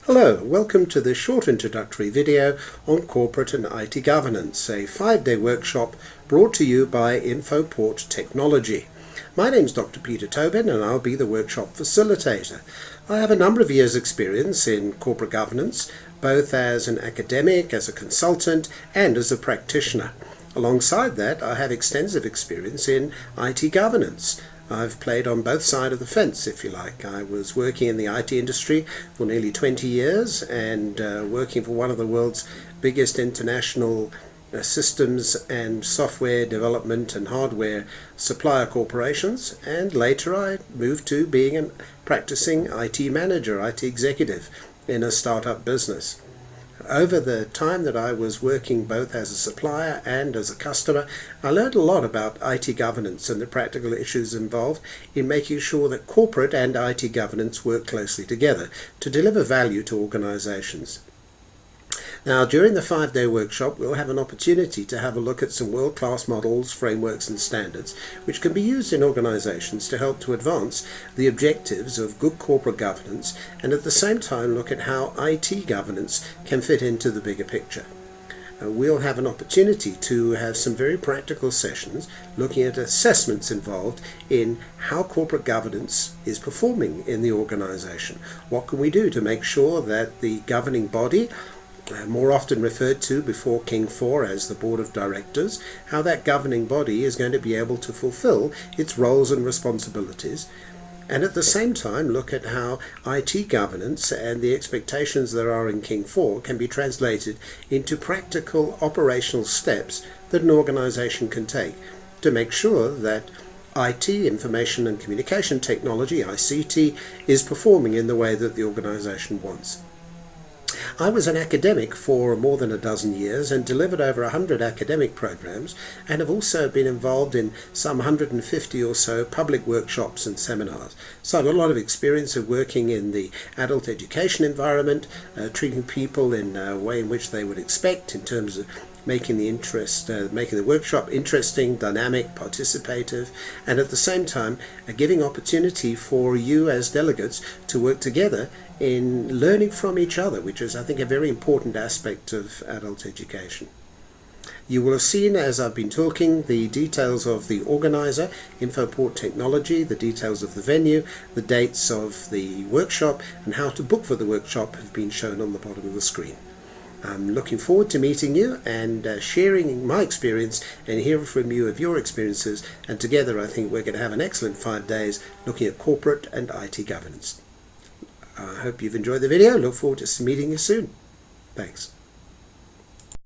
Hello, welcome to this short introductory video on corporate and IT governance, a 5-day workshop brought to you by Infoport Technology. My name is Dr. Peter Tobin and I'll be the workshop facilitator. I have a number of years' experience in corporate governance, both as an academic, as a consultant and as a practitioner. Alongside that, I have extensive experience in IT governance. I've played on both sides of the fence, if you like. I was working in the IT industry for nearly 20 years and working for one of the world's biggest international systems and software development and hardware supplier corporations, and later I moved to being a practicing IT manager, IT executive in a startup business. Over the time that I was working both as a supplier and as a customer, I learned a lot about IT governance and the practical issues involved in making sure that corporate and IT governance work closely together to deliver value to organizations. Now, during the 5-day workshop, we'll have an opportunity to have a look at some world-class models, frameworks and standards which can be used in organizations to help to advance the objectives of good corporate governance and at the same time look at how IT governance can fit into the bigger picture. We'll have an opportunity to have some very practical sessions looking at assessments involved in how corporate governance is performing in the organization. What can we do to make sure that the governing body, more often referred to before King 4 as the Board of Directors, how that governing body is going to be able to fulfill its roles and responsibilities, and at the same time look at how IT governance and the expectations there are in King 4 can be translated into practical operational steps that an organization can take to make sure that IT, information and communication technology, ICT, is performing in the way that the organization wants. I was an academic for more than a dozen years and delivered over 100 academic programs, and have also been involved in some 150 or so public workshops and seminars. So I have a lot of experience of working in the adult education environment, treating people in a way in which they would expect in terms of making the workshop interesting, dynamic, participative, and at the same time giving opportunity for you as delegates to work together in learning from each other, which is, I think, a very important aspect of adult education. You will have seen, as I've been talking, the details of the organizer, Infoport Technology, the details of the venue, the dates of the workshop, and how to book for the workshop have been shown on the bottom of the screen. I'm looking forward to meeting you and sharing my experience and hearing from you of your experiences, and together I think we're going to have an excellent 5 days looking at corporate and IT governance. I hope you've enjoyed the video. Look forward to meeting you soon. Thanks.